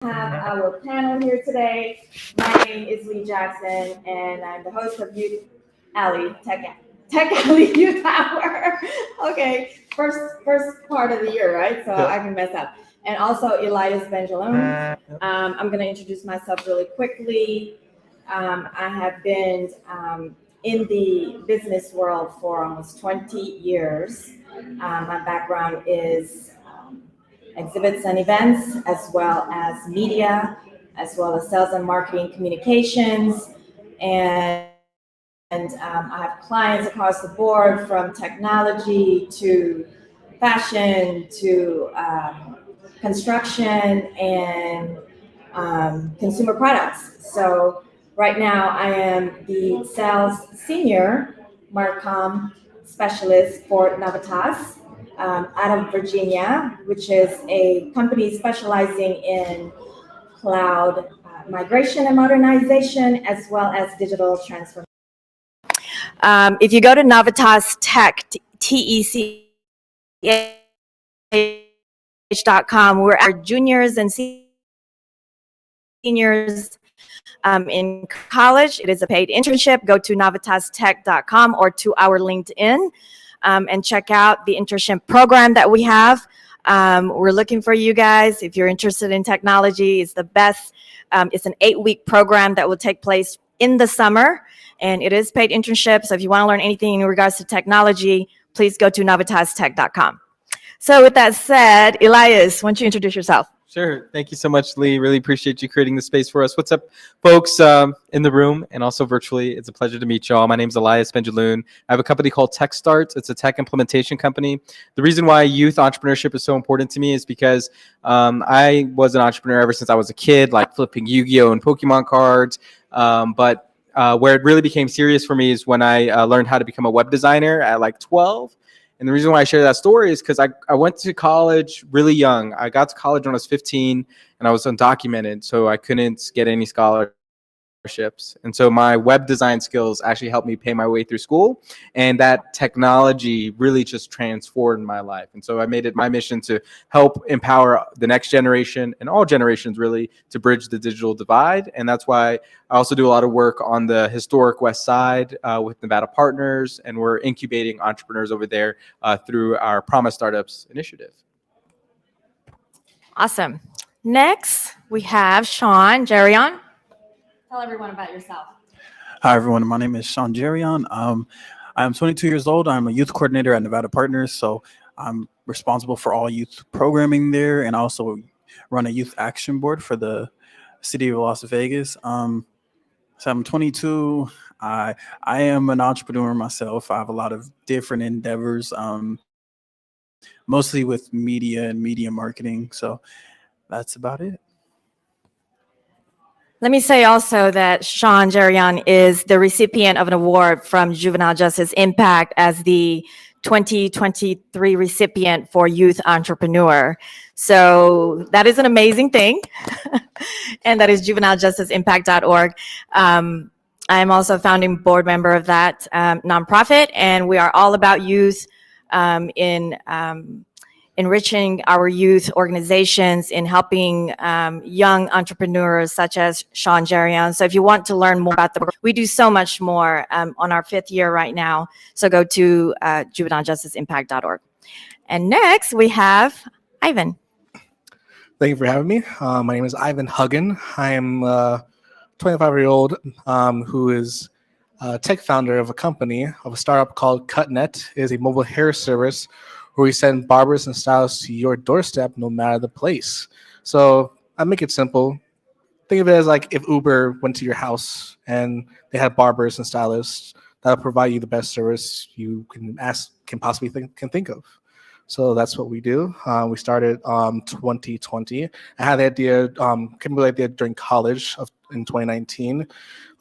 Have our panel here today. My name is Lee Jackson, and I'm the host of Youth Alley Tech Alley Youth Hour. Okay, first part of the year, right? So I can mess up. And also Elias Benjelloun. I'm going to introduce myself really quickly. I have been in the business world for almost 20 years. My background is exhibits and events, as well as media, as well as sales and marketing communications. And I have clients across the board from technology to fashion to construction and consumer products. So right now I am the sales senior Marcom specialist for Navitas out of Virginia, which is a company specializing in cloud migration and modernization, as well as digital transformation. If you go to Navitas Tech, TECH.com, we're our juniors and seniors in college. It is a paid internship. Go to navitastech.com or to our LinkedIn and check out the internship program that we have. We're looking for you guys. If you're interested in technology, it's the best. It's an 8-week program that will take place in the summer, and it is paid internship. So if you want to learn anything in regards to technology, please go to navitastech.com. So with that said, Elias, why don't you introduce yourself? Sure. Thank you so much, Lee. Really appreciate you creating the space for us. What's up, folks in the room and also virtually? It's a pleasure to meet y'all. My name is Elias Benjelloun. I have a company called TechStart. It's a tech implementation company. The reason why youth entrepreneurship is so important to me is because I was an entrepreneur ever since I was a kid, like flipping Yu-Gi-Oh! And Pokemon cards. But where it really became serious for me is when I learned how to become a web designer at like 12. And the reason why I share that story is because I went to college really young. I got to college when I was 15 and I was undocumented, so I couldn't get any scholarships. And so my web design skills actually helped me pay my way through school. And that technology really just transformed my life. And so I made it my mission to help empower the next generation and all generations really to bridge the digital divide. And that's why I also do a lot of work on the historic West Side with Nevada Partners. And we're incubating entrepreneurs over there through our Promise Startups initiative. Awesome. Next, we have Sean Jerrion. Tell everyone about yourself. Hi, everyone. My name is Sean Jerrion. I'm 22 years old. I'm a youth coordinator at Nevada Partners. So I'm responsible for all youth programming there, and I also run a youth action board for the city of Las Vegas. So I'm 22. I am an entrepreneur myself. I have a lot of different endeavors, mostly with media and media marketing. So that's about it. Let me say also that Sean Jerrion is the recipient of an award from Juvenile Justice Impact as the 2023 recipient for Youth Entrepreneur. So that is an amazing thing. And that is juvenilejusticeimpact.org. I am also a founding board member of that nonprofit, and we are all about youth in enriching our youth organizations, in helping young entrepreneurs such as Sean Jerrion. So if you want to learn more about we do so much more on our 5th year right now. So go to juvenilejusticeimpact.org. And next we have Ivin. Thank you for having me. My name is Ivin Huggan. I am a 25-year-old who is a tech founder of a startup called CutNet. It is a mobile hair service where we send barbers and stylists to your doorstep no matter the place. So I make it simple. Think of it as like if Uber went to your house and they had barbers and stylists that will provide you the best service you can possibly think of. So that's what we do. We started 2020. I had the idea, came up with the idea during college in 2019,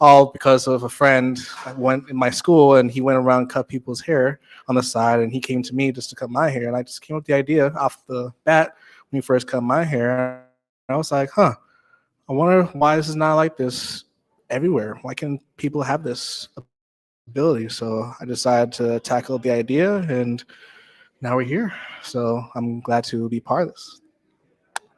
all because of a friend. I went in my school and he went around cut people's hair on the side, and he came to me just to cut my hair. And I just came up with the idea off the bat when he first cut my hair. And I was like, I wonder why this is not like this everywhere. Why can't people have this ability? So I decided to tackle the idea, and now we're here. So I'm glad to be part of this.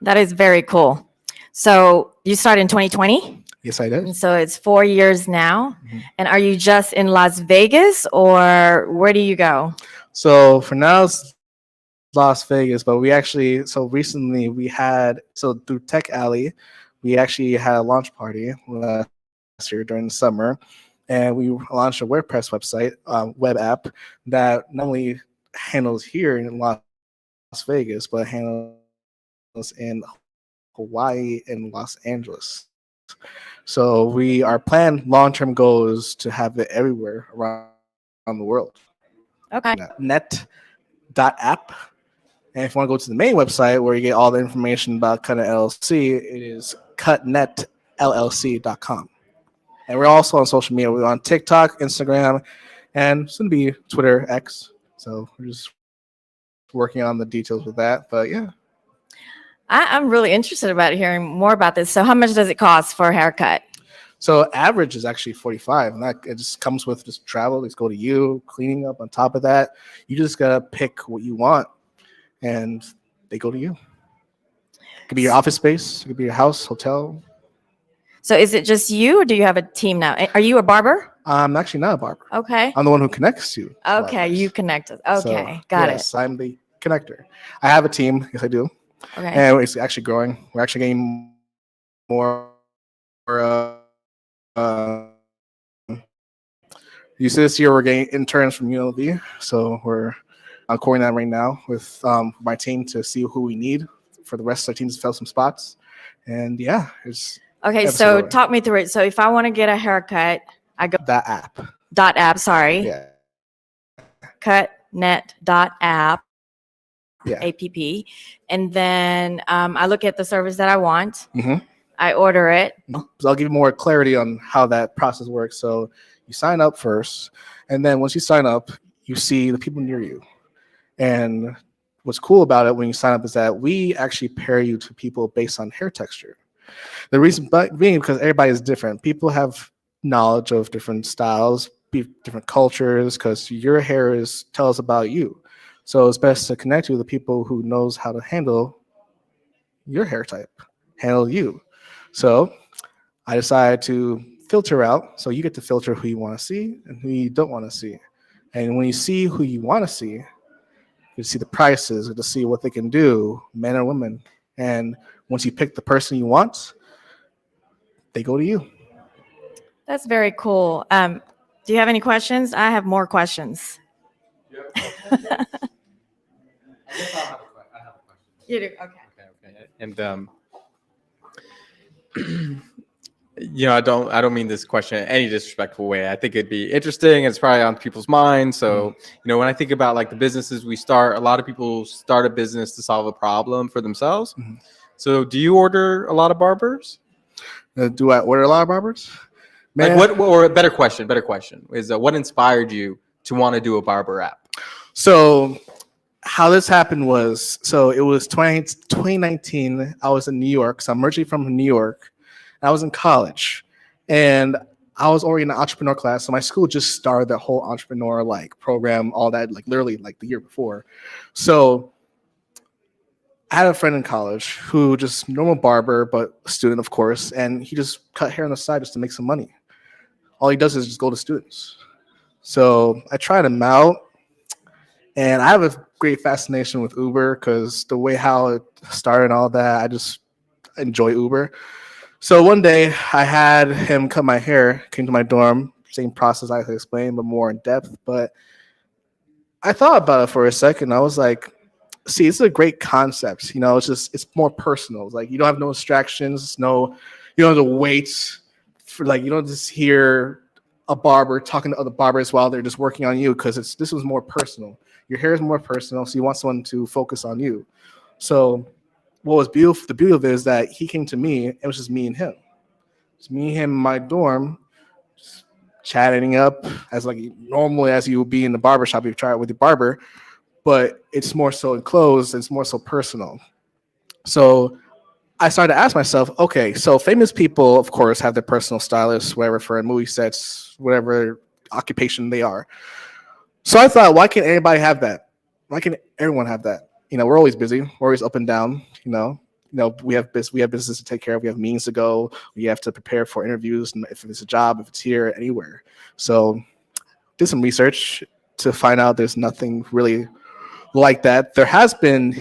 That is very cool. So you started in 2020? Yes, I did. And so it's 4 years now. Mhm. And are you just in Las Vegas or where do you go? So for now, it's Las Vegas, but we actually, so recently we had, so through Tech Alley, we actually had a launch party last year during the summer, and we launched a WordPress website, web app that not only handles here in Las Vegas, but handles in Hawaii and Los Angeles. So our plan long-term goal is to have it everywhere around the world. Okay. Net.app. And if you want to go to the main website where you get all the information about Cutnet LLC, it is cutnetllc.com. And we're also on social media. We're on TikTok, Instagram, and soon to be Twitter, X. So we're just working on the details with that. But yeah. I'm really interested about hearing more about this. So how much does it cost for a haircut? So average is actually 45, and that it just comes with just travel. Let's go to you, cleaning up on top of that. You just gotta pick what you want, and they go to you. It could be your office space, it could be your house, hotel. So is it just you or do you have a team now? Are you a barber? I'm actually not a barber. Okay. I'm the one who connects you. to Okay, barbers. you connected. So, Okay, got yes, I'm the connector. I have a team. Yes, I do. it. Okay. And it's actually growing. We're actually getting more. Uh, you see, this year we're getting interns from UNLV, so we're coordinating that right now with my team to see who we need for the rest of our team to fill some spots. And yeah, it's Okay, episode so order. talk me through it. So if I want to get a haircut, I go that app. .app, sorry. Yeah. Cutnet.app, Yeah. APP. And then I look at the service that I want. Mhm. I order it. So I'll give you more clarity on how that process works. So you sign up first, and then once you sign up, you see the people near you. And what's cool about it when you sign up is that we actually pair you to people based on hair texture. The reason being because everybody is different. People have knowledge of different styles, different cultures, because your hair tells about you. So it's best to connect you with the people who knows how to handle your hair type, handle you. So I decided to filter out. So you get to filter who you want to see and who you don't want to see. And when you see who you want to see, you see the prices, you get to see what they can do, men or women. And once you pick the person you want, they go to you. That's very cool. Do you have any questions? I have more questions. You do? Okay. Okay. And I don't mean this question in any disrespectful way. I think it'd be interesting. It's probably on people's minds. So, when I think about like the businesses we start, a lot of people start a business to solve a problem for themselves. Mhm. So do you order a lot of barbers? Do I order a lot of barbers? Like what, or a better question is what inspired you to want to do a barber app? So how this happened was, so it was 2019. I was in New York. So I'm originally from New York. I was in college, and I was already in an entrepreneur class. So my school just started that whole entrepreneur program, all that, literally the year before. So I had a friend in college who just normal barber, but a student, of course, and he just cut hair on the side just to make some money. All he does is just go to students. So I tried him out, and I have a great fascination with Uber because the way how it started and all that, I just enjoy Uber. So one day I had him cut my hair, came to my dorm, same process I explained, but more in depth. But I thought about it for a second. I was like, see, it's a great concept. It's more personal. It's like you don't have no distractions, you don't have to wait for you don't just hear a barber talking to other barbers while they're just working on you because this was more personal. Your hair is more personal, so you want someone to focus on you. So what was beautiful, the beauty of it is that he came to me, it was just me and him. It's me and him in my dorm, just chatting up as normally as you would be in the barbershop, you try it with your barber, but it's more so enclosed, it's more so personal. So I started to ask myself, okay, so famous people, of course, have their personal stylists, whatever, for movie sets, whatever occupation they are. So I thought, why can't anybody have that? Why can't everyone have that? We're always busy. We're always up and down, we have business to take care of. We have meetings to go. We have to prepare for interviews, and if it's a job, if it's here, anywhere. So did some research to find out there's nothing really like that. There has been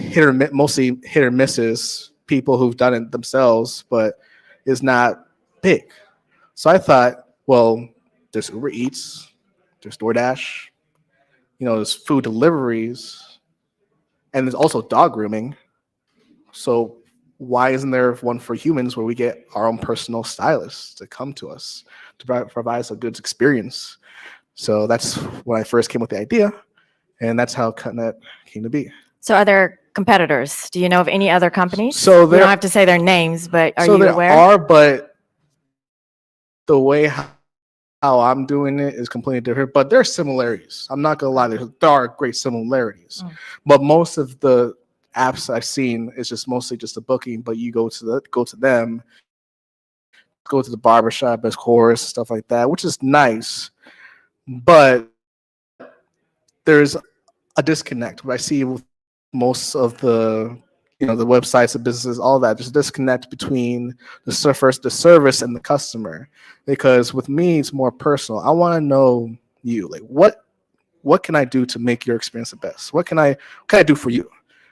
mostly hit or misses, people who've done it themselves, but it's not big. So I thought, well, there's Uber Eats, there's DoorDash, there's food deliveries, and there's also dog grooming. So why isn't there one for humans where we get our own personal stylists to come to us to provide us a good experience? So that's when I first came with the idea, and that's how CutNet came to be. So are there competitors? Do you know of any other companies? So you don't have to say their names, but are you aware? There are, but the way how I'm doing it is completely different. But there are similarities. I'm not gonna lie, there are great similarities. But most of the apps I've seen is just mostly just a booking. But you go to them, go to the barbershop, as course, stuff like that, which is nice. But there's a disconnect. What I see with most of the the websites, the businesses, all that, there's a disconnect between the service and the customer. Because with me, it's more personal. I want to know you. Like, what can I do to make your experience the best? What can I do for you?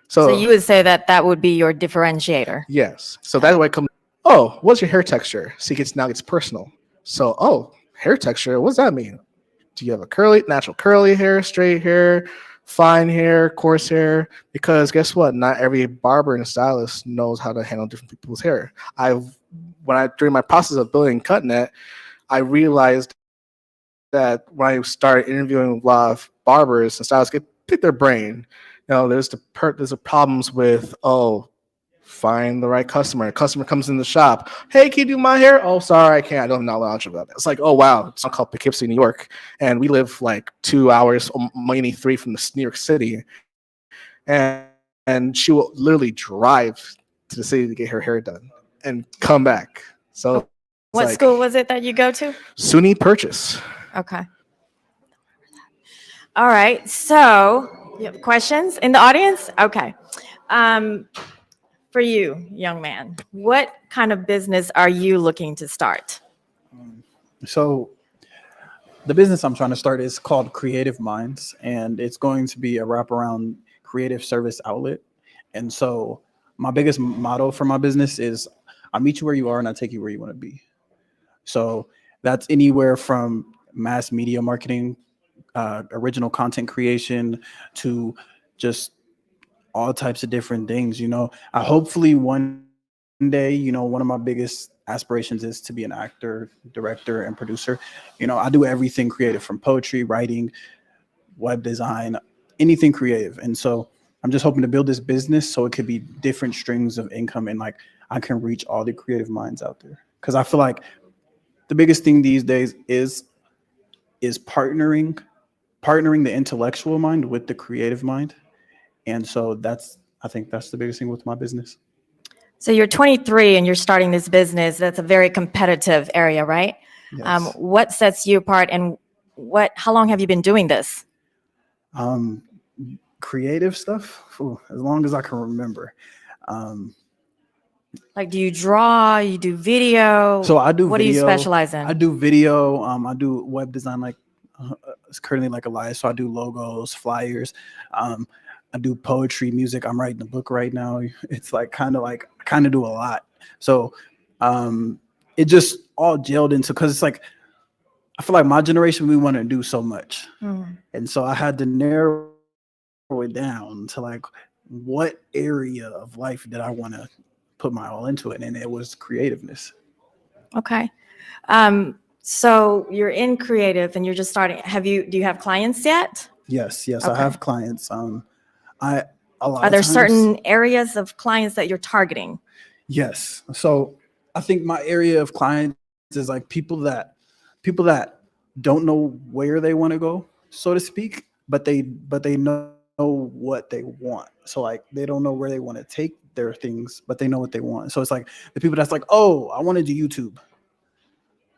So you would say that would be your differentiator. Yes. So that way I come. Oh, what's your hair texture? See, now it's personal. So, hair texture. What does that mean? Do you have a natural curly hair, straight hair, fine hair, coarse hair? Because guess what? Not every barber and stylist knows how to handle different people's hair. During my process of building CutNet, I realized that when I started interviewing a lot of barbers and stylists, pick their brain. There's the problems with find the right customer. A customer comes in the shop. Hey, can you do my hair? Oh, sorry, I can't. I don't know knowledge about that. It's like, oh wow, it's not called Poughkeepsie, New York, and we live like 2 hours, maybe 3 from New York City, and she will literally drive to the city to get her hair done and come back. So what school was it that you go to? SUNY Purchase. Okay. All right. So you have questions in the audience? Okay. For you, young man, what kind of business are you looking to start? So the business I'm trying to start is called Creative Minds, and it's going to be a wraparound creative service outlet. And so my biggest motto for my business is I meet you where you are and I take you where you want to be. So that's anywhere from mass media marketing, original content creation, to just all types of different things. I hopefully one day, one of my biggest aspirations is to be an actor, director, and producer. I do everything creative, from poetry, writing, web design, anything creative. And so I'm just hoping to build this business so it could be different streams of income, and like I can reach all the creative minds out there. Because I feel like the biggest thing these days is partnering the intellectual mind with the creative mind. And so I think that's the biggest thing with my business. So you're 23 and you're starting this business. That's a very competitive area, right? Yes. What sets you apart, and how long have you been doing this? Creative stuff, as long as I can remember. Like, do you draw? You do video? So I do What video. do you specialize in? I do video. I do web design, like it's currently like Elias. So I do logos, flyers. I do poetry, music. I'm writing a book right now. It's like kind of do a lot. So it just all gelled into, because it's like I feel like my generation, we want to do so much. And so I had to narrow it down to like what area of life did I want to put my all into it, and it was creativeness. Okay. So you're in creative and you're just starting. Do you have clients yet? Yes, okay. I have clients. Are there certain areas of clients that you're targeting? Yes. So I think my area of clients is like people that don't know where they want to go, so to speak, but they know what they want. So like they don't know where they want to take their things, but they know what they want. So it's like the people that's like, oh, I want to do YouTube.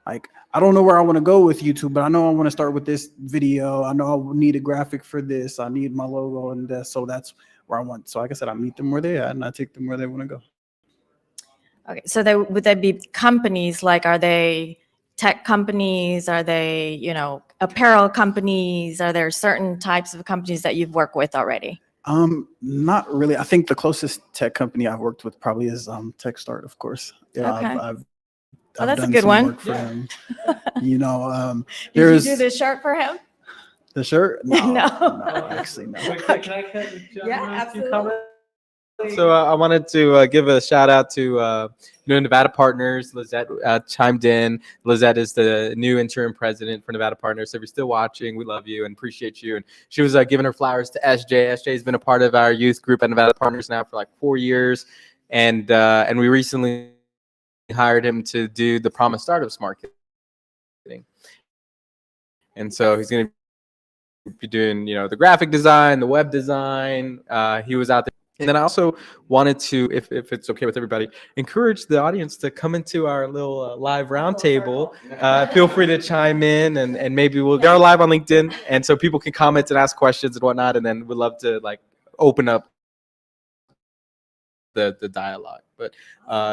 Like, I don't know where I want to go with YouTube, but I know I want to start with this video. I know I need a graphic for this. I need my logo and that. So that's where I want. So like I said, I meet them where they at and I take them where they want to go. Okay, so would they be companies, like, are they tech companies? Are they, apparel companies? Are there certain types of companies that you've worked with already? Not really. I think the closest tech company I've worked with probably is TechStart, of course. Yeah, Okay. I've That's a done good some one. work for them. You know, Did you there's do the shirt for him? the shirt. No, No. actually no. Can I catch Yeah, absolutely. So I wanted to give a shout out to Nevada Partners. Lizette chimed in. Lizette is the new interim president for Nevada Partners. So if you're still watching, we love you and appreciate you. And she was giving her flowers to SJ. SJ has been a part of our youth group at Nevada Partners now for like 4 years, and we recently hired him to do the Promise Startups marketing. And so he's going to be doing the graphic design, the web design. He was out there. And then I also wanted to, if it's okay with everybody, encourage the audience to come into our little live roundtable. Feel free to chime in, and maybe we are live on LinkedIn, and so people can comment and ask questions and whatnot, and then we'd love to open up the dialogue. But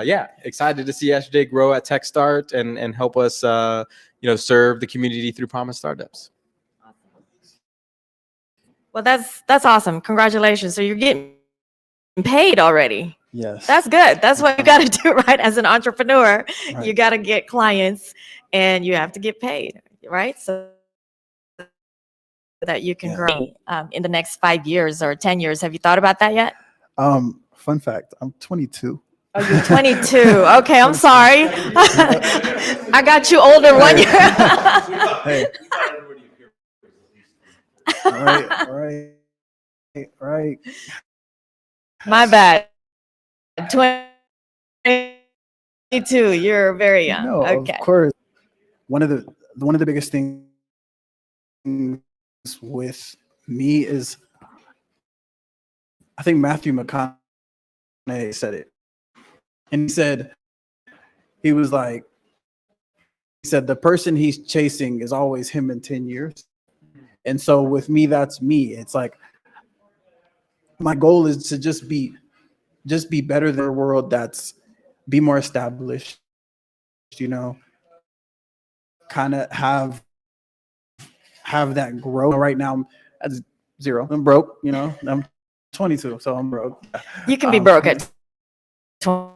yeah, excited to see SJ grow at TechStart and help us serve the community through Promise Startups. Well, that's awesome. Congratulations. So you're getting paid already. Yes. That's good. That's what you got to do, right? As an entrepreneur, Right. you got to get clients and you have to get paid, right? So that you can grow in the next 5 years or 10 years. Have you thought about that yet? Fun fact, I'm 22. Oh, you're 22. Okay, I'm sorry. I got you older 1 year. Hey. Right. My bad. 22. You're very young. No, Okay. of course. One of the biggest things with me is, I think Matthew McConaughey said it, and he said the person he's chasing is always him in 10 years. And so with me, that's me. It's like my goal is to just be better than a world that's be more established, kind of have that grow. Right now I'm at 0. I'm broke, I'm 22, so I'm broke. You can be broke at 22.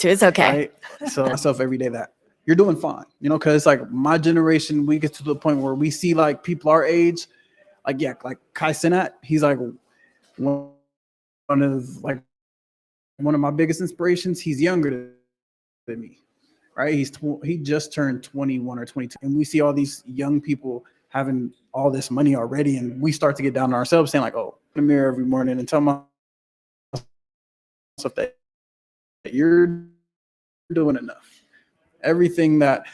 It's okay. Right? So myself every day that you're doing fine, because like my generation, we get to the point where we see like people our age, like Kai Cenat, he's like one of my biggest inspirations. He's younger than me, right? He just turned 21 or 22, and we see all these young people having all this money already, and we start to get down on ourselves, saying like, "Oh, in the mirror every morning and tell myself that you're doing enough. Everything that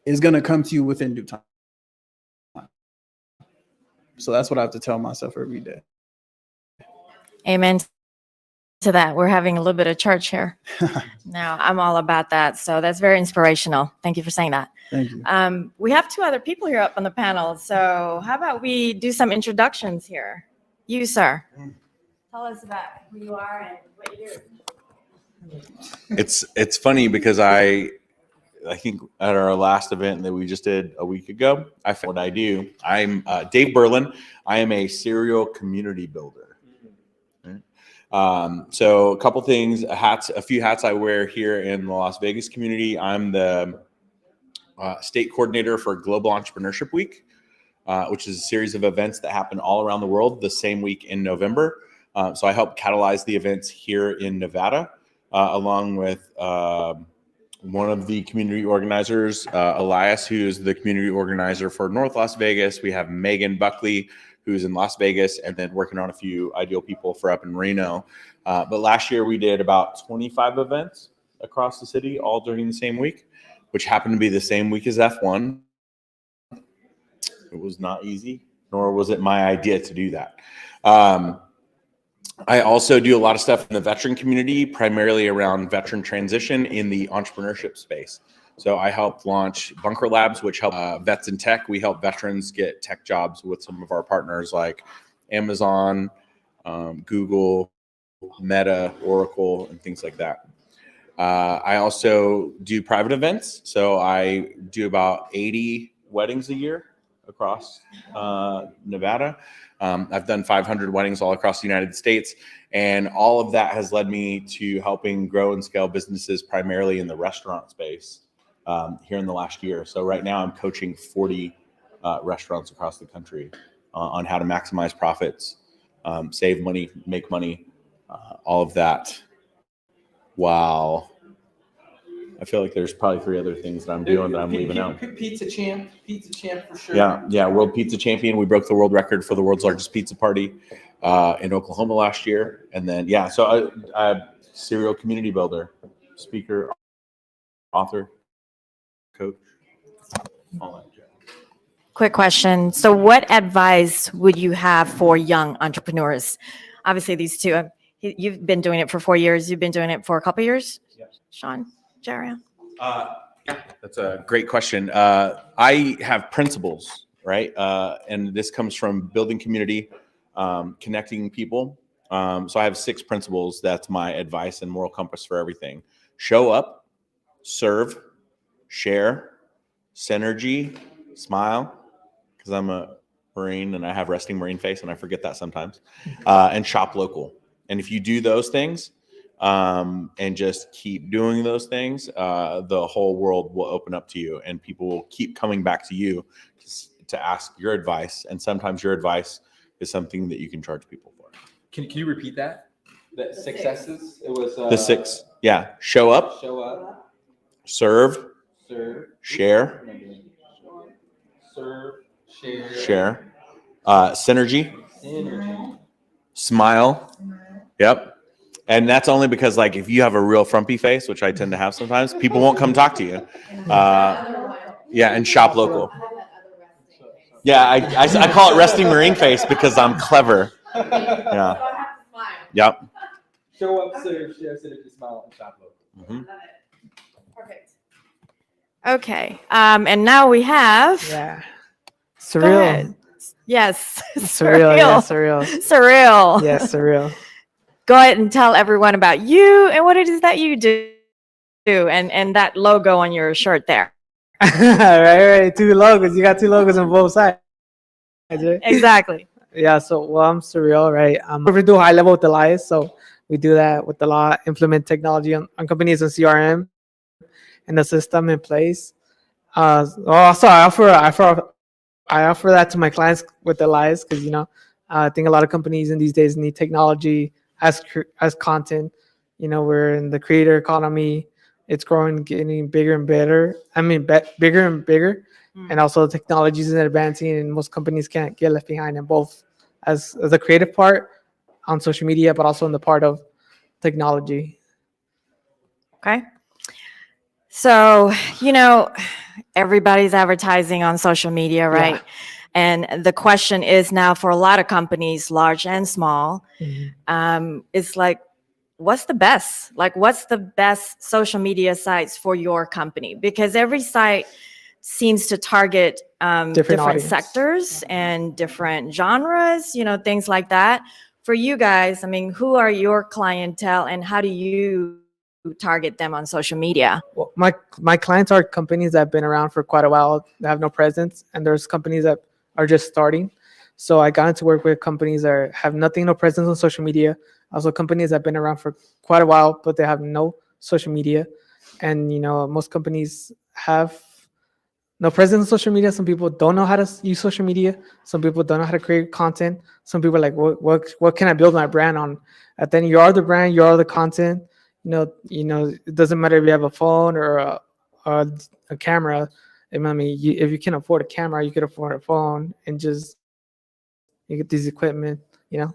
is going to come to you within due time." So that's what I have to tell myself every day. Amen to that. We're having a little bit of church here. Now, I'm all about that. So that's very inspirational. Thank you for saying that. Thank you. We have 2 other people here up on the panel. So how about we do some introductions here? You, sir. Tell us about who you are and what you do. It's funny because I think at our last event that we just did a week ago, I found what I do. I'm Dave Berlin. I am a serial community builder. So a couple things, a few hats I wear here in the Las Vegas community. I'm the state coordinator for Global Entrepreneurship Week, which is a series of events that happen all around the world the same week in November. So I help catalyze the events here in Nevada, along with one of the community organizers, Elias, who is the community organizer for North Las Vegas. We have Megan Buckley, who's in Las Vegas, and then working on a few ideal people for up in Reno. But last year we did about 25 events across the city, all during the same week, which happened to be the same week as F1. It was not easy, nor was it my idea to do that. I also do a lot of stuff in the veteran community, primarily around veteran transition in the entrepreneurship space. So I helped launch Bunker Labs, which help vets in tech. We help veterans get tech jobs with some of our partners like Amazon, Google, Meta, Oracle, and things like that. I also do private events. So I do about 80 weddings a year across Nevada. I've done 500 weddings all across the United States. And all of that has led me to helping grow and scale businesses primarily in the restaurant space here in the last year. So right now I'm coaching 40 restaurants across the country on how to maximize profits, save money, make money, all of that. Wow. I feel like there's probably 3 other things that I'm doing that I'm leaving out. Pizza champ for sure. Yeah, world pizza champion. We broke the world record for the world's largest pizza party in Oklahoma last year. And then, so I'm serial community builder, speaker, author, coach, all that. Quick question. So what advice would you have for young entrepreneurs? Obviously, these two, you've been doing it for 4 years. You've been doing it for a couple of years, Sean, Jerry? That's a great question. I have principles, right? And this comes from building community, connecting people. So I have 6 principles. That's my advice and moral compass for everything. Show up, serve, share, synergy, smile, because I'm a Marine and I have resting Marine face and I forget that sometimes, and shop local. And if you do those things, and just keep doing those things, the whole world will open up to you and people will keep coming back to you to ask your advice. And sometimes your advice is something that you can charge people for. Can you repeat that? The 6 S's? It was The 6. Yeah. Show up, serve, share, share, synergy, smile. Yep. And that's only because, like, if you have a real frumpy face, which I tend to have sometimes, people won't come talk to you. And shop local. Yeah, I call it resting Marine face because I'm clever. Yeah. Yep. Show up, serve, share, synergy, smile, and shop local. Mm-hmm. Perfect. Okay. And now we have. Yeah. Go Surreal. ahead. Yes. Surreal. Yeah, surreal. Surreal. Yeah, surreal. Go ahead and tell everyone about you and what it is that you do, and that logo on your shirt there. right. 2 logos. You got 2 logos on both sides. Right? Exactly. Yeah. So, I'm surreal, right? We do high level with Elias, so we do that with a lot. Implement technology on companies and CRM and the system in place. Also, I offer that to my clients with Elias because I think a lot of companies in these days need technology as content. We're in the creator economy. It's growing, getting bigger and better. Bigger and bigger. And also the technology is advancing, and most companies can't get left behind in both as the creative part on social media, but also in the part of technology. Okay. So, everybody's advertising on social media, right? Yeah. And the question is now for a lot of companies, large and small, it's like, what's the best? Like, what's the best social media sites for your company? Because every site seems to target different audience. sectors and different genres, things like that. For you guys, who are your clientele and how do you target them on social media? Well, my clients are companies that have been around for quite a while, that have no presence, and there's companies that are just starting. So I got into work with companies that have nothing, no presence on social media. Also companies that have been around for quite a while, but they have no social media. And most companies have no presence on social media. Some people don't know how to use social media. Some people don't know how to create content. Some people are like, what can I build my brand on? And then you are the brand, you are the content. It doesn't matter if you have a phone or a camera. If you can afford a camera, you could afford a phone, and just you get these equipment. Do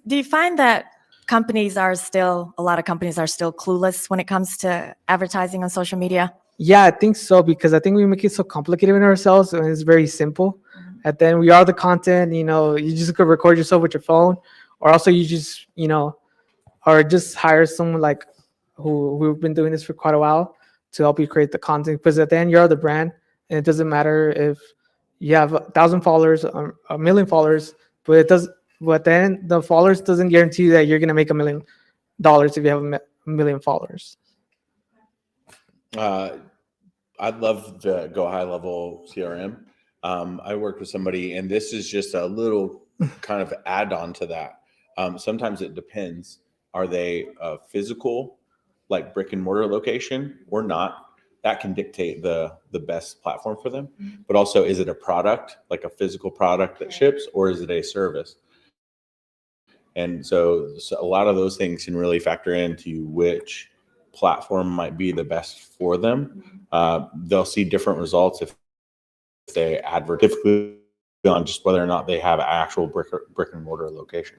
you find that a lot of companies are still clueless when it comes to advertising on social media? Yeah, I think so, because I think we make it so complicated in ourselves, and it's very simple. And then we are the content. You just could record yourself with your phone, or also you just or just hire someone like who've been doing this for quite a while to help you create the content. Because at the end, you're the brand, and it doesn't matter if you have 1,000 followers or 1 million followers, but But then the followers doesn't guarantee that you're gonna make $1 million if you have a million followers. I'd love to go high level CRM. I worked with somebody, and this is just a little kind of add on to that. Sometimes it depends. Are they a physical, like brick and mortar location, or not? That can dictate the best platform for them. But also, is it a product, like a physical product that ships, or is it a service? And so a lot of those things can really factor into which platform might be the best for them. They'll see different results if they advertise on just whether or not they have actual brick and mortar location.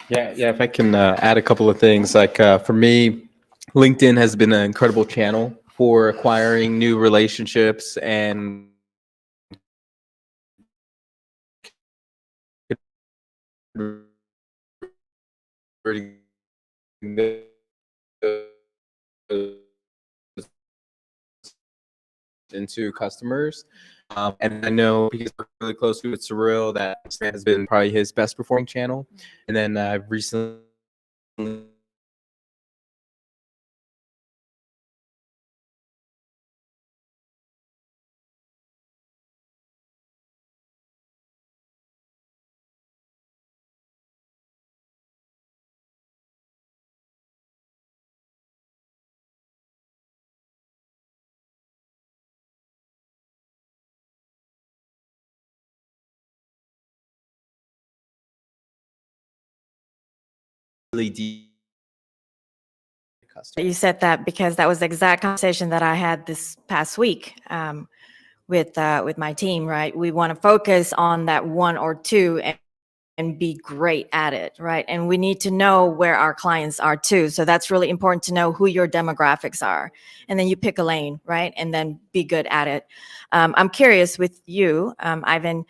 Yeah. If I can add a couple of things, like for me, LinkedIn has been an incredible channel for acquiring new relationships and into customers. And I know because we're really close with Surreal that Instagram has been probably his best performing channel. And then I've recently really deep You said that because that was the exact conversation that I had this past week with my team, right? We want to focus on that one or two and be great at it, right? And we need to know where our clients are too. So that's really important to know who your demographics are. And then you pick a lane, right? And then be good at it. I'm curious with you, Ivin,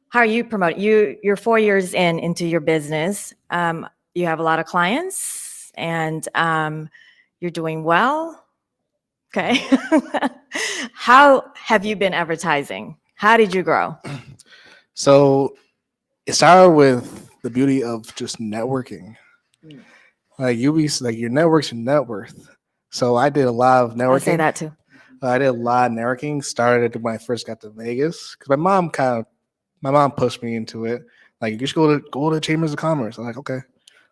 how are you promoting? You're 4 years into your business. You have a lot of clients and you're doing well. Okay. How have you been advertising? How did you grow? So it started with the beauty of just networking. Like your network's your net worth. So I did a lot of networking. I say that too. I did a lot of networking. Started when I first got to Vegas because my mom pushed me into it. Like, you should go to Chambers of Commerce. I'm like, okay.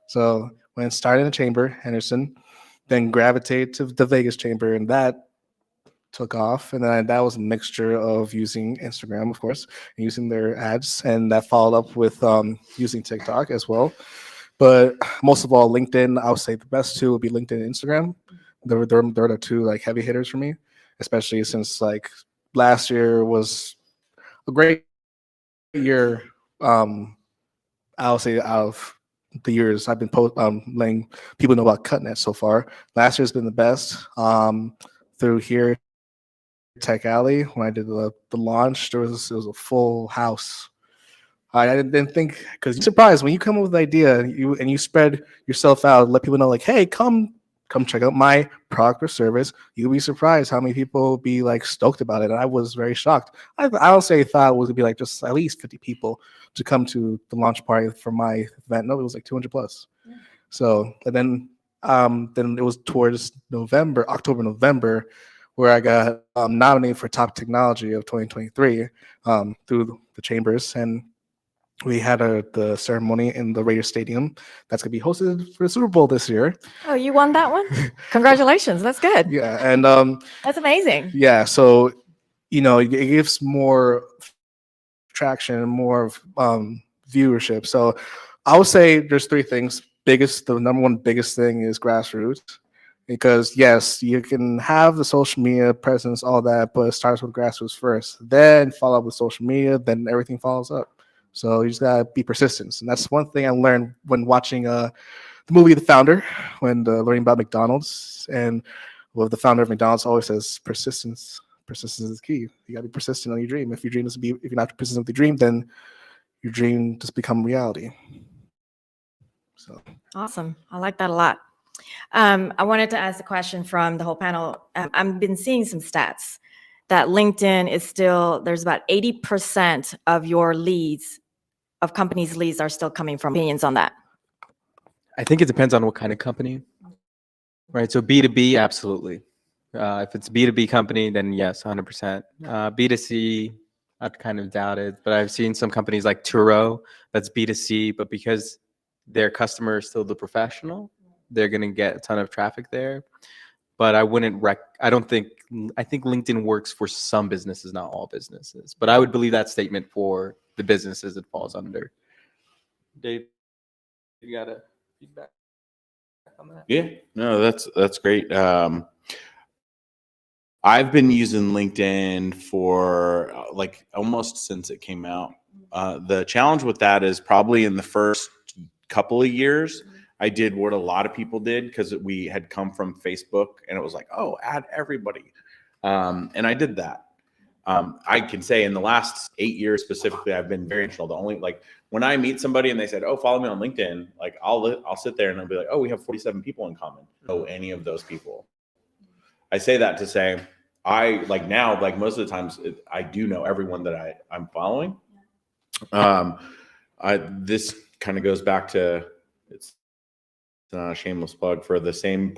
So when I started in the chamber, Henderson, then gravitated to the Vegas chamber, and that took off. And then that was a mixture of using Instagram, of course, and using their ads, and that followed up with using TikTok as well. But most of all, LinkedIn. I would say the best two would be LinkedIn and Instagram. They're the two like heavy hitters for me, especially since like last year was a great year. I'll say out of the years I've been letting people know about CutNet so far. Last year's been the best. Through here, Tech Alley, when I did the launch, it was a full house. I didn't think, because you're surprised when you come up with an idea and you spread yourself out, let people know like, hey, come check out my product or service. You'll be surprised how many people will be like stoked about it. And I was very shocked. I honestly thought it would be like just at least 50 people to come to the launch party for my event. No, it was like 200 plus. Yeah. So, and then it was towards October, November, where I got nominated for Top Technology of 2023 through the chambers. And we had the ceremony in the Raiders Stadium that's going to be hosted for the Super Bowl this year. Oh, you won that one? Congratulations. That's good. Yeah. And that's amazing. Yeah. So, it gives more traction and more viewership. So I would say there's three things. The number one biggest thing is grassroots. Because yes, you can have the social media presence, all that, but it starts with grassroots first. Then follow up with social media, then everything follows up. So you just gotta be persistent, and that's one thing I learned when watching the movie The Founder, when learning about McDonald's, and the founder of McDonald's always says persistence. Persistence is key. You gotta be persistent on your dream. If you're not persistent with your dream, then your dream just become reality. So awesome. I like that a lot. I wanted to ask a question from the whole panel. I've been seeing some stats that LinkedIn is still, there's about 80% of your leads of companies' leads are still coming from. Opinions on that? I think it depends on what kind of company, right? So B2B, absolutely. If it's B2B company, then yes, 100%. B2C, I'd kind of doubt it, but I've seen some companies like Turo, that's B2C, but because their customer is still the professional, they're going to get a ton of traffic there. But I think LinkedIn works for some businesses, not all businesses. But I would believe that statement for the businesses it falls under. Dave, you got a feedback on that? Yeah, no, that's great. I've been using LinkedIn for like almost since it came out. The challenge with that is probably in the first couple of years, I did what a lot of people did because we had come from Facebook and it was like, oh, add everybody. And I did that. I can say in the last 8 years specifically, I've been very intentional. The only like when I meet somebody and they said, oh, follow me on LinkedIn, like I'll sit there and I'll be like, oh, we have 47 people in common. Know any of those people. I say that to say, I like now, like most of the times I do know everyone that I'm following. This kind of goes back to, it's not a shameless plug for the same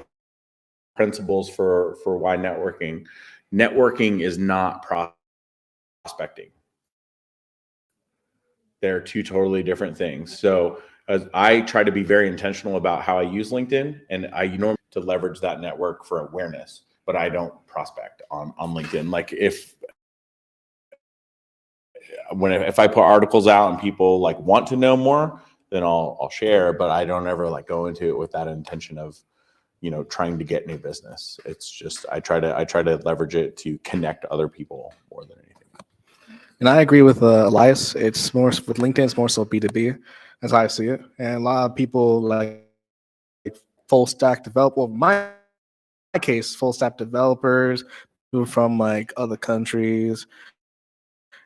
principles for why networking. Networking is not prospecting. They're two totally different things. So I try to be very intentional about how I use LinkedIn, and I normally to leverage that network for awareness, but I don't prospect on LinkedIn. Like if I put articles out and people like want to know more, then I'll share, but I don't ever like go into it with that intention of, trying to get new business. It's just I try to leverage it to connect other people more than anything. And I agree with Elias. It's more with LinkedIn. It's more so B2B, as I see it. And a lot of people like full stack developer. Well, my case, full stack developers who are from like other countries,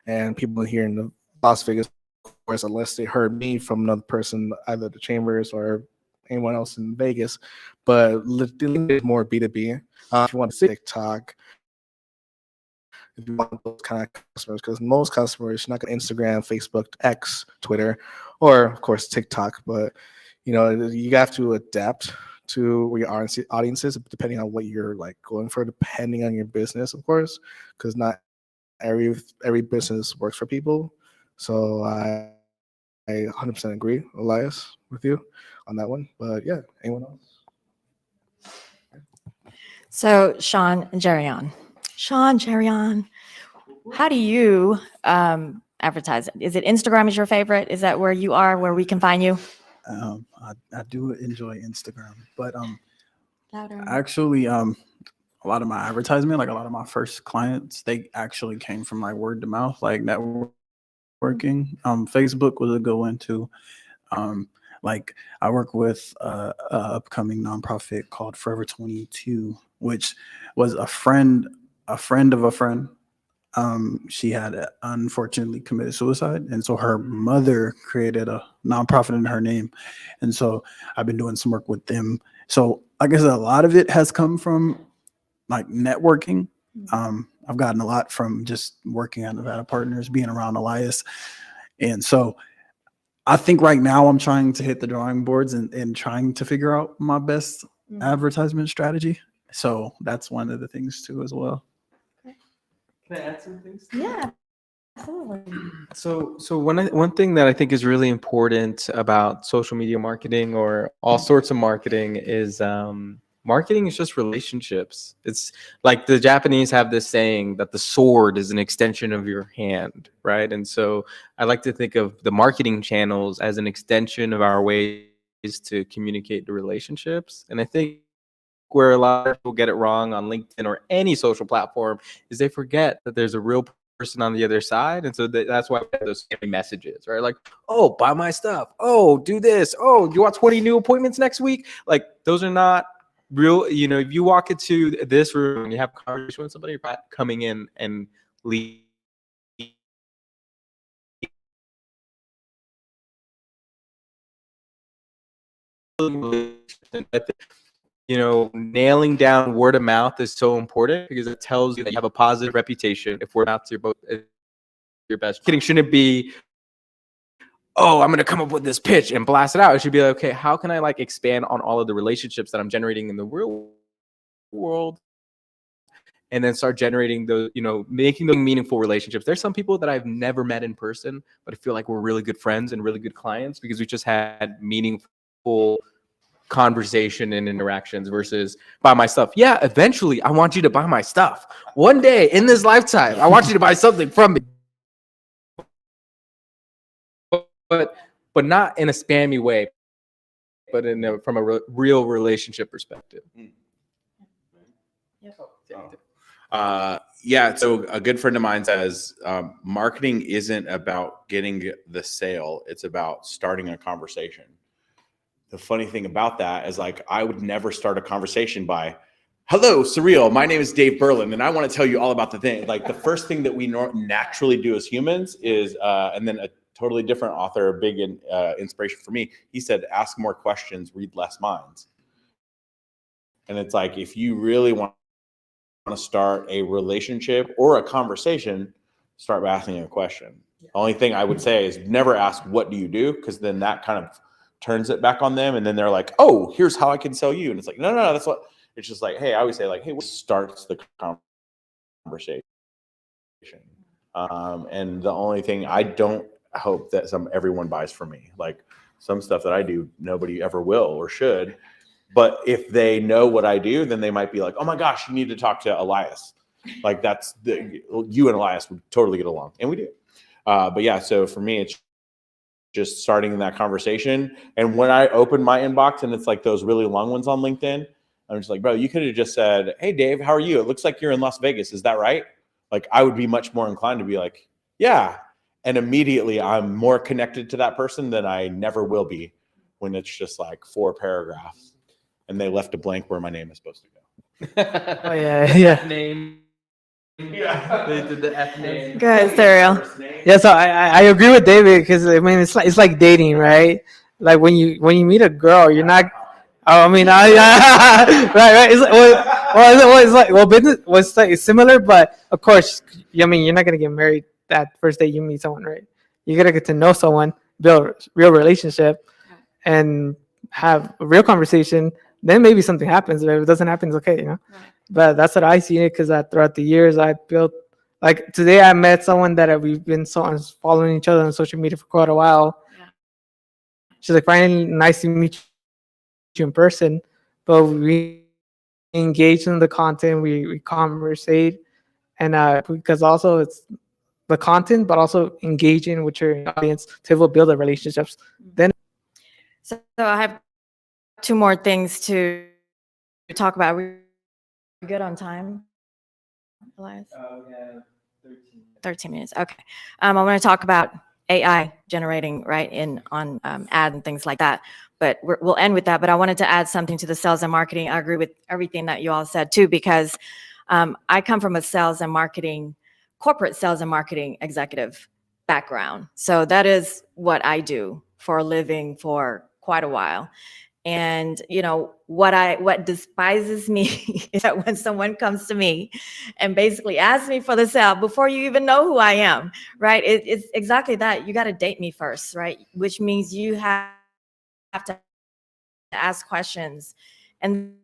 and people here in the Las Vegas, of course, unless they heard me from another person, either the chambers or anyone else in Vegas. But LinkedIn is more B2B. If you want to see TikTok, if you want those kind of customers, because most customers, you're not going to Instagram, Facebook, X, Twitter, or of course TikTok. But you have to adapt to where your audiences, depending on what you're like going for, depending on your business, of course, because not every business works for people. So I 100% agree, Elias, with you on that one. But yeah, anyone else? So Sean Jerion, how do you advertise? Is it Instagram is your favorite? Is that where you are, where we can find you? I do enjoy Instagram, but Louder. actually a lot of my advertisement, like a lot of my first clients, they actually came from like word to mouth, like networking. Facebook was a good one too. Like I work with a upcoming nonprofit called Forever 22, which was a friend of a friend. She had unfortunately committed suicide, and so her mother created a nonprofit in her name, and so I've been doing some work with them. So I guess a lot of it has come from like networking. I've gotten a lot from just working at Nevada Partners, being around Elias, and so I think right now I'm trying to hit the drawing boards and trying to figure out my best advertisement strategy. So that's one of the things too as well. Can I add some things? Yeah, absolutely. So one thing that I think is really important about social media marketing or all sorts of marketing is marketing is just relationships. It's like the Japanese have this saying that the sword is an extension of your hand, right? And so I like to think of the marketing channels as an extension of our ways to communicate the relationships. And I think where a lot of people get it wrong on LinkedIn or any social platform is they forget that there's a real person on the other side. And so that's why we have those scary messages, right? Like, oh, buy my stuff. Oh, do this. Oh, you want 20 new appointments next week? Like those are not real. If you walk into this room and you have a conversation with somebody, you're not coming in and leave. Nailing down word of mouth is so important because it tells you that you have a positive reputation. If word of mouth is your best, kidding, shouldn't be oh, I'm going to come up with this pitch and blast it out. It should be like, okay, how can I like expand on all of the relationships that I'm generating in the real world? And then start generating those, making those meaningful relationships. There's some people that I've never met in person, but I feel like we're really good friends and really good clients because we just had meaningful conversation and interactions versus buy my stuff. Yeah, eventually I want you to buy my stuff. One day in this lifetime, I want you to buy something from me. But not in a spammy way, but from a real relationship perspective. So a good friend of mine says marketing isn't about getting the sale. It's about starting a conversation. The funny thing about that is like, I would never start a conversation by, hello, Surreal. My name is Dave Berlin, and I want to tell you all about the thing. Like the first thing that we naturally do as humans is, and then a totally different author, a big inspiration for me, he said, ask more questions, read less minds. And it's like, if you really want to start a relationship or a conversation, start by asking a question. The only thing I would say is never ask, what do you do? Because then that kind of turns it back on them. And then they're like, oh, here's how I can sell you. And it's like, no, that's what, it's just like, hey, I always say like, hey, what starts the conversation? And the only thing I don't hope that everyone buys from me, like some stuff that I do, nobody ever will or should. But if they know what I do, then they might be like, oh my gosh, you need to talk to Elias. Like you and Elias would totally get along. And we do. But yeah, so for me, it's just starting in that conversation. And when I open my inbox and it's like those really long ones on LinkedIn, I'm just like, bro, you could have just said, hey, Dave, how are you? It looks like you're in Las Vegas. Is that right? Like I would be much more inclined to be like, yeah. And immediately I'm more connected to that person than I never will be when it's just like 4 paragraphs. And they left a blank where my name is supposed to go. Oh yeah. Name. Yeah. They did the F name. Go ahead, Serial. Yeah, so I agree with David because I mean it's like dating, right? Like when you meet a girl, you're not. Oh, I mean, right. Business was like similar, but of course, I mean, you're not gonna get married that first day you meet someone, right? You gotta get to know someone, build a real relationship, and have a real conversation. Then maybe something happens. If it doesn't happen, it's okay, you know. Right. But that's what I see it because throughout the years I built. Like today, I met someone that we've been following each other on social media for quite a while. Yeah. She's like, finally, nice to meet you in person. But we engage in the content, we conversate, and because also it's the content, but also engaging with your audience to build the relationships. Then, so I have 2 more things to talk about. Are we good on time, Elias? Yeah. 13 minutes. Okay. I want to talk about AI generating on ads and things like that. But we'll end with that. But I wanted to add something to the sales and marketing. I agree with everything that you all said too, because I come from a corporate sales and marketing executive background. So that is what I do for a living for quite a while. And what despises me is that when someone comes to me and basically asks me for the sale before you even know who I am, right? It's exactly that. You got to date me first, right? Which means you have to ask questions. And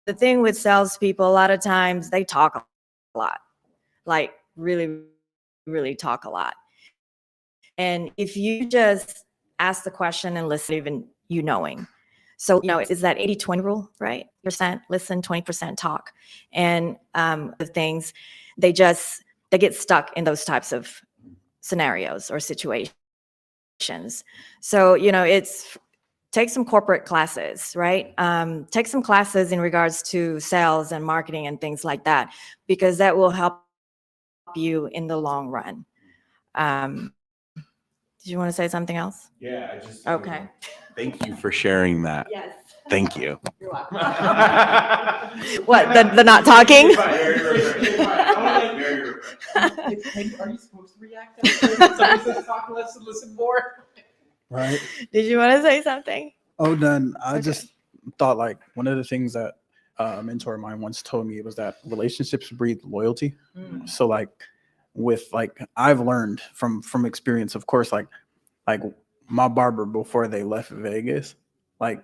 the thing with salespeople, a lot of times they talk a lot, like really, really talk a lot. And if you just ask the question and listen, even you knowing. So, it's that 80-20 rule, right? % listen, 20% talk. And the things, they get stuck in those types of scenarios or situations. So, take some corporate classes, right? Take some classes in regards to sales and marketing and things like that, because that will help you in the long run. Did you want to say something else? Yeah, Okay. Thank you for sharing that. Yes. Thank you. You're welcome. What, the not talking? Are you supposed to react after somebody says talk less and listen more? Right. Did you want to say something? Oh, done. I just thought like one of the things that a mentor of mine once told me was that relationships breed loyalty. So like with like I've learned from experience, of course, like my barber before they left Vegas. Like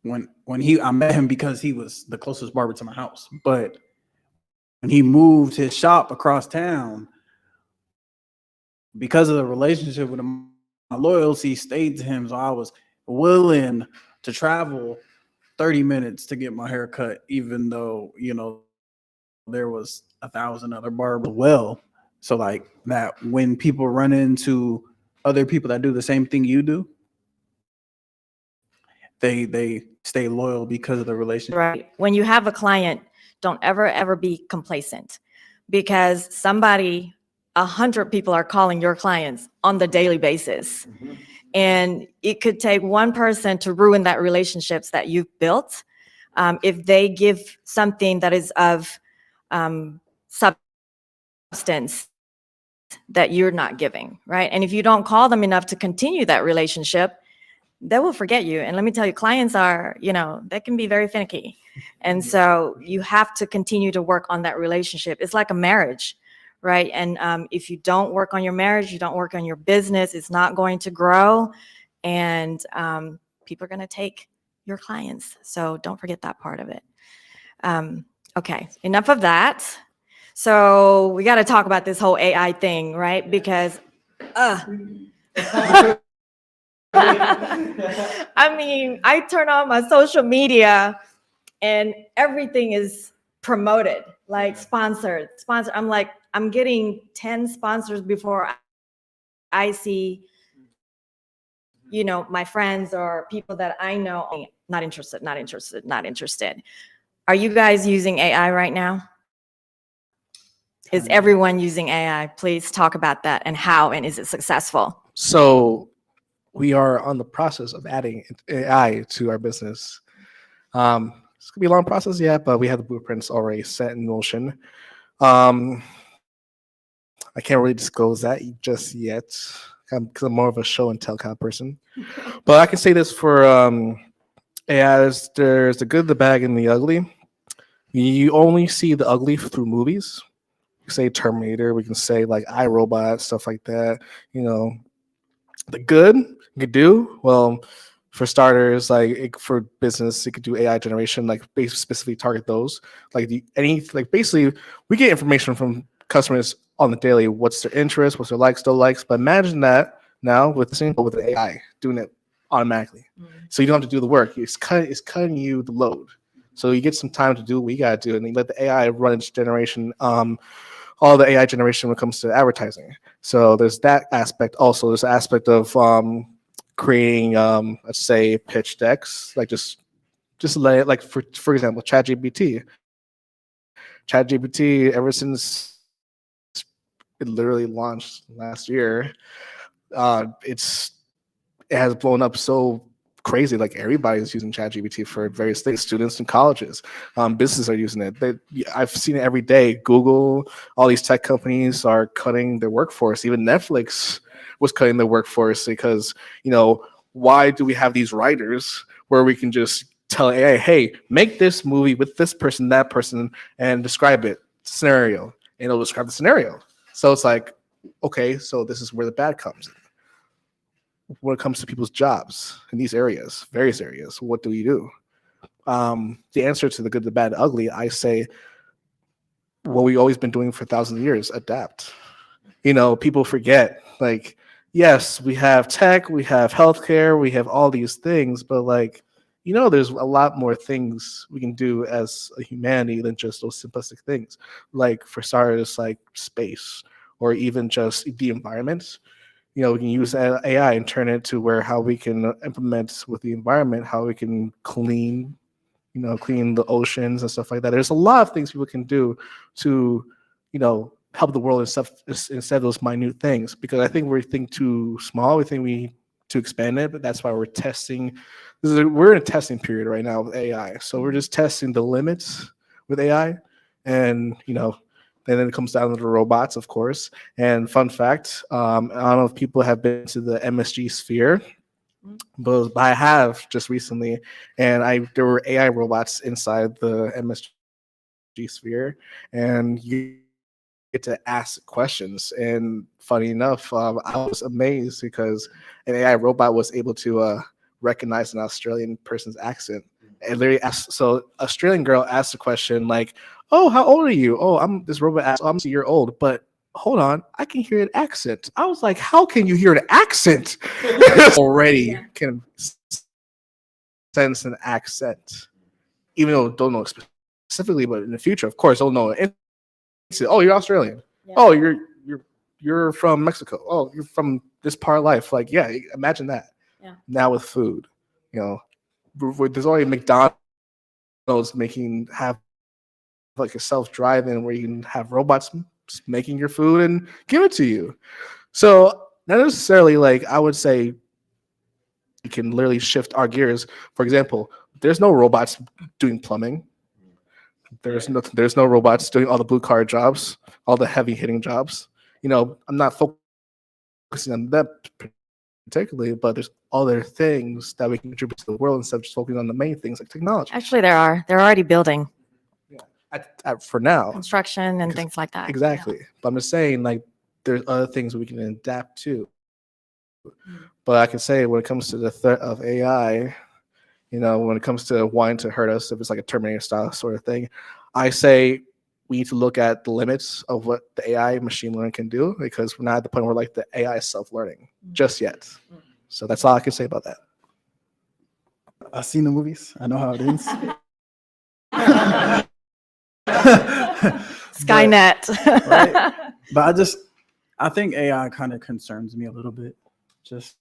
when I met him because he was the closest barber to my house. But when he moved his shop across town, because of the relationship with him, my loyalty stayed to him. So I was willing to travel 30 minutes to get my hair cut, even though, there was 1,000 other barbers. Well, so like that, when people run into other people that do the same thing you do, they stay loyal because of the relationship. Right. When you have a client, don't ever be complacent, because 100 people are calling your clients on the daily basis. And it could take one person to ruin that relationships that you've built. If they give something that is of substance that you're not giving, right? And if you don't call them enough to continue that relationship, they will forget you. And let me tell you, clients are, they can be very finicky. And so you have to continue to work on that relationship. It's like a marriage, right? And if you don't work on your marriage, you don't work on your business, it's not going to grow. And people are going to take your clients. So don't forget that part of it. Okay, enough of that. So we got to talk about this whole AI thing, right? Because I mean, I turn on my social media and everything is promoted, like sponsored. I'm like, I'm getting 10 sponsors before I see, my friends or people that I know. Not interested. Are you guys using AI right now? Is everyone using AI? Please talk about that and how, and is it successful? So we are on the process of adding AI to our business. It's gonna be a long process, yeah, but we have the blueprints already set in motion. I can't really disclose that just yet because I'm more of a show and tell kind of person. But I can say this for AI: there's the good, the bad, and the ugly. You only see the ugly through movies. You say Terminator, we can say like iRobot, stuff like that. The good you could do, well, for starters, for business, it could do AI generation, like specifically target those. Basically, we get information from customers on the daily. What's their interest? What's their likes? Still likes. But imagine that now with the AI doing it automatically, so you don't have to do the work. It's cutting you the load, so you get some time to do what you gotta do, and you let the AI run its generation. All the AI generation when it comes to advertising. So there's that aspect. Also, there's the aspect of creating, let's say, pitch decks, like just lay it, like for example, ChatGPT. ChatGPT, ever since it literally launched last year, it has blown up so crazy. Like everybody's using ChatGPT for various things. Students in colleges, businesses are using it. I've seen it every day. Google, all these tech companies are cutting their workforce. Even Netflix was cutting their workforce because why do we have these writers where we can just tell AI, hey, make this movie with this person, that person, and describe it scenario, and it'll describe the scenario. So it's like, okay, so this is where the bad comes in. When it comes to people's jobs in these areas, various areas, what do we do? The answer to the good, the bad, the ugly, I say what we've always been doing for thousands of years: adapt. People forget, like, yes, we have tech, we have healthcare, we have all these things, but there's a lot more things we can do as a humanity than just those simplistic things. Like for starters, like space, or even just the environment. We can use AI and turn it to how we can implement with the environment, how we can clean the oceans and stuff like that. There's a lot of things people can do to, help the world and stuff instead of those minute things. Because I think we think too small. We think we need to expand it, but that's why we're testing. We're in a testing period right now with AI. So we're just testing the limits with AI, and and then it comes down to the robots, of course. And fun fact, I don't know if people have been to the MSG Sphere, but I have just recently, and there were AI robots inside the MSG Sphere, and you get to ask questions. And funny enough, I was amazed because an AI robot was able to recognize an Australian person's accent. And literally asked, so Australian girl asked a question like, "Oh, how old are you?" "Oh, this robot asked, "Oh, I'm a year old, but hold on, I can hear an accent." I was like, "How can you hear an accent?" Already can sense an accent, even though don't know specifically, but in the future, of course, they'll know. Oh, you're Australian. Yeah. Oh, you're from Mexico. Oh, you're from this part of life. Like, yeah, imagine that. Yeah. Now with food, there's already McDonald's have like a self-driving where you can have robots making your food and give it to you. So not necessarily like I would say you can literally shift our gears. For example, there's no robots doing plumbing. There's no robots doing all the blue collar jobs, all the heavy hitting jobs. I'm not focusing on that particularly, but there's other things that we can contribute to the world instead of just focusing on the main things like technology. Actually, they're already building For now, construction and Because- things like that. exactly. But I'm just saying, like, there's other things we can adapt to. But I can say when it comes to the threat of AI, when it comes to wanting to hurt us, if it's like a Terminator style sort of thing, I say we need to look at the limits of what the AI machine learning can do, because we're not at the point where like the AI is self-learning just yet. So that's all I can say about that. I've seen the movies. I know how it ends. Skynet. Right. But I think AI kind of concerns me a little bit. Just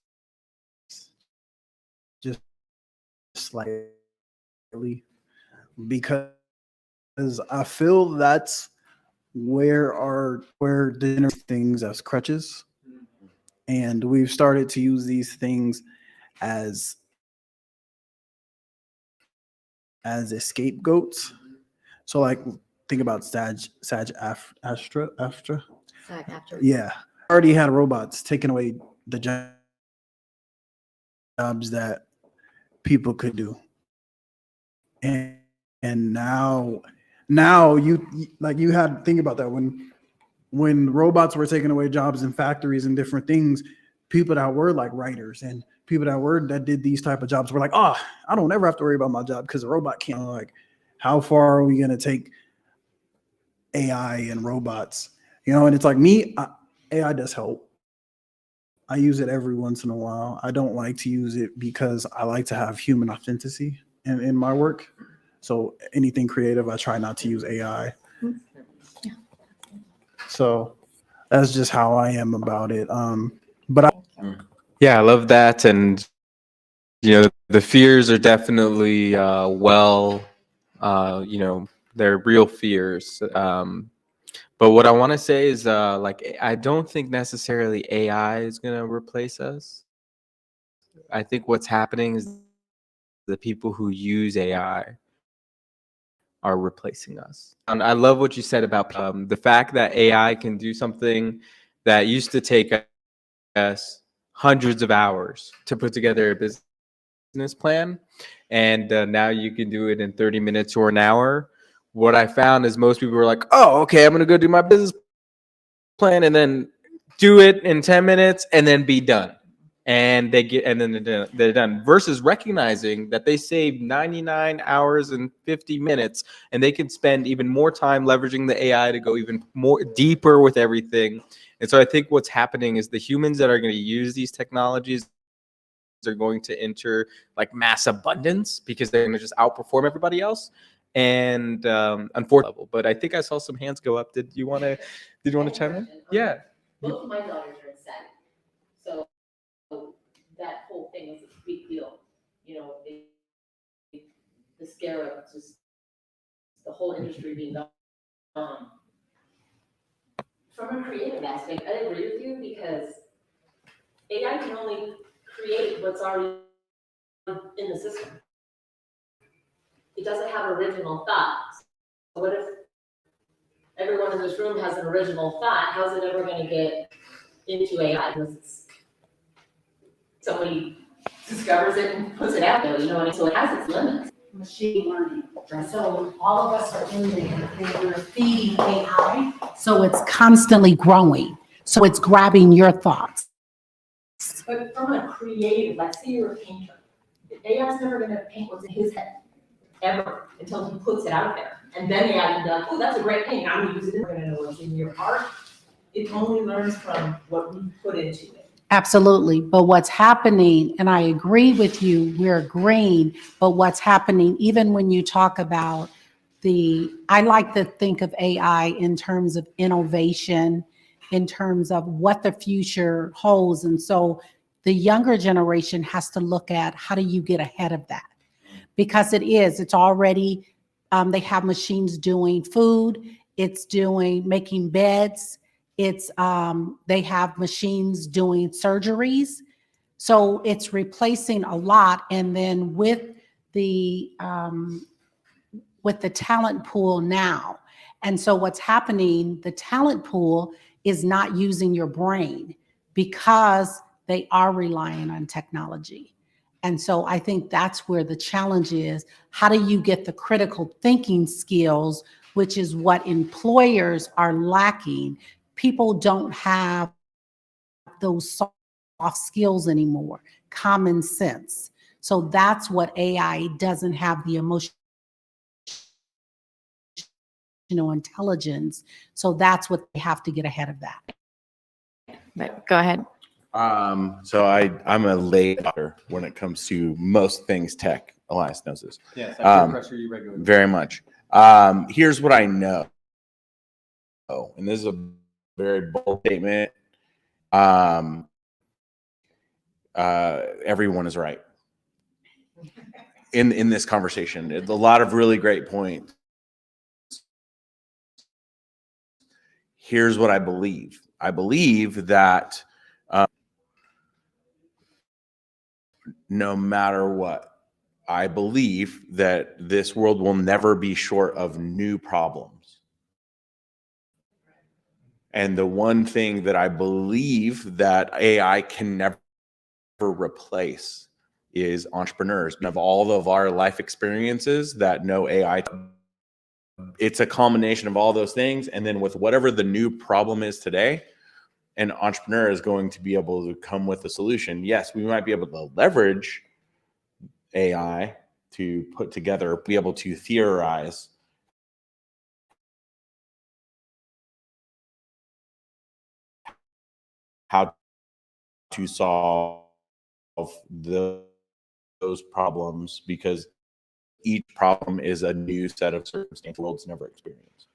slightly, because I feel that's where the things as crutches, and we've started to use these things as scapegoats. So like think about Astra. Yeah, already had robots taking away the jobs that people could do, and now you had to think about that when robots were taking away jobs in factories and different things. People that were like writers and people that did these type of jobs were like, "Oh, I don't ever have to worry about my job because a robot can't." Like, how far are we gonna take AI and robots? And it's like AI does help. I use it every once in a while. I don't like to use it because I like to have human authenticity in my work. So anything creative, I try not to use AI. So that's just how I am about it. Yeah, I love that. And, the fears are definitely, they're real fears. But what I want to say is, I don't think necessarily AI is going to replace us. I think what's happening is the people who use AI are replacing us. And I love what you said about the fact that AI can do something that used to take us hundreds of hours to put together a business plan, and now you can do it in 30 minutes or an hour. What I found is most people were like, "Oh, okay, I'm gonna go do my business plan and then do it in 10 minutes and then be done." And then they're done, versus recognizing that they saved 99 hours and 50 minutes, and they can spend even more time leveraging the AI to go even more deeper with everything. And so I think what's happening is the humans that are going to use these technologies are going to enter like mass abundance because they're going to just outperform everybody else. And unfortunately, but I think I saw some hands go up. Did you want to chime in? Yeah. Both of my daughters are in STEM, so that whole thing is a big deal. The scare of just the whole industry being gone. From a creative aspect, I agree with you because AI can only create what's already in the system. It doesn't have original thoughts. So what if everyone in this room has an original thought? How's it ever going to get into AI? Because somebody discovers it and puts it out there, so it has its limits. machine learning. So all of us are in there and we're feeding AI. So it's constantly growing. So it's grabbing your thoughts. But from a creative, like say you're a painter, AI's never gonna paint what's in his head, ever, until he puts it out there. And then AI can be like, oh, that's a great painting, I'm gonna use it, we're gonna know what's in your art. It only learns from what we put into it. Absolutely. But what's happening, and I agree with you, we're agreeing, but what's happening, even when you talk about I like to think of AI in terms of innovation, in terms of what the future holds. And so the younger generation has to look at how do you get ahead of that? Because it's already, they have machines doing food, making beds, they have machines doing surgeries. So it's replacing a lot. And then with the talent pool now. And so what's happening, the talent pool is not using your brain because they are relying on technology. And so I think that's where the challenge is. How do you get the critical thinking skills, which is what employers are lacking? People don't have those soft skills anymore, common sense. So that's what AI doesn't have, the emotional intelligence. So that's what they have to get ahead of that. But go ahead. So I'm a lay doctor when it comes to most things tech. Elias knows this. Yes, I peer pressure you regularly. Very much. Here's what I know. And this is a very bold statement. Everyone is right in this conversation. A lot of really great points. Here's what I believe. I believe that no matter what, I believe that this world will never be short of new problems. And the one thing that I believe that AI can never replace is entrepreneurs. Of all of our life experiences that know AI, it's a combination of all those things. And then with whatever the new problem is today, an entrepreneur is going to be able to come with a solution. Yes, we might be able to leverage AI to put together, be able to theorize how to solve those problems, because each problem is a new set of circumstances the world's never experienced.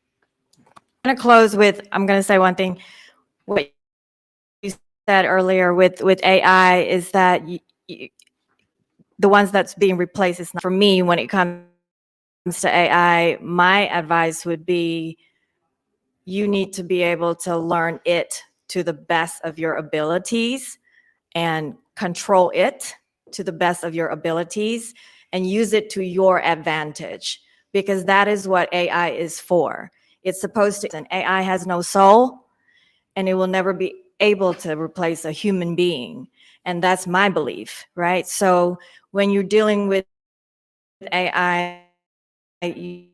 I'm going to say one thing. What you said earlier with AI is that the ones that's being replaced is not for me. When it comes to AI, my advice would be you need to be able to learn it to the best of your abilities and control it to the best of your abilities and use it to your advantage, because that is what AI is for. It's supposed to, and AI has no soul and it will never be able to replace a human being. And that's my belief, right? So when you're dealing with AI, you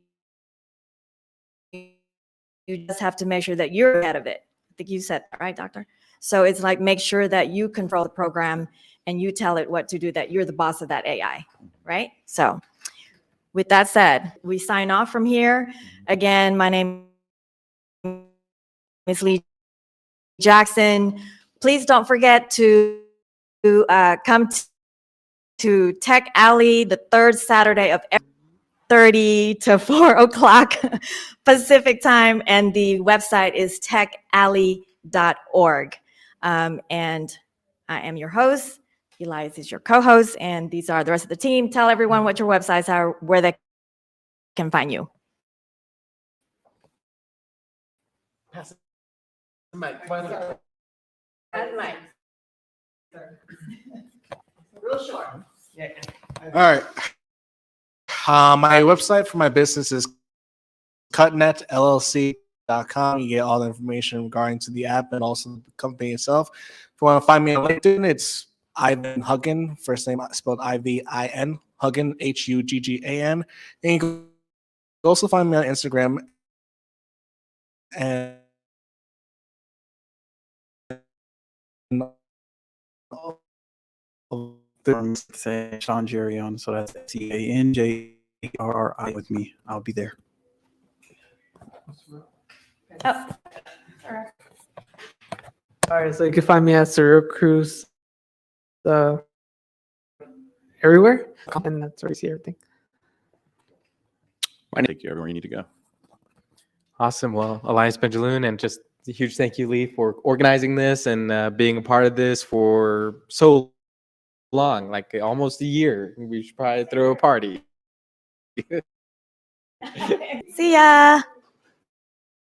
just have to make sure that you're ahead of it. I think you said that, right, doctor? So it's like, make sure that you control the program and you tell it what to do, that you're the boss of that AI, right? So with that said, we sign off from here. Again, my name is Lee Jackson. Please don't forget to come to Tech Alley the third Saturday of every 30 to 4 o'clock Pacific time, and the website is techalley.org. And I am your host. Elias is your co-host, and these are the rest of the team. Tell everyone what your websites are, where they can find you. Real short. All right. My website for my business is cutnetllc.com. You get all the information regarding to the app and also the company itself. If you want to find me on LinkedIn, it's Ivin Huggan, first name spelled Ivin Huggan, Huggan. And you can also find me on Instagram and Say Sean Jerrion, so that's Canjrri with me. I'll be there. Oh, All right, so you can find me at Surreal Cruise everywhere, and that's where you see everything. I take you everywhere you need to go. Awesome. Well, Elias Benjelloun, and just a huge thank you, Lee, for organizing this and being a part of this for so long, like almost a year. We should probably throw a party. see ya.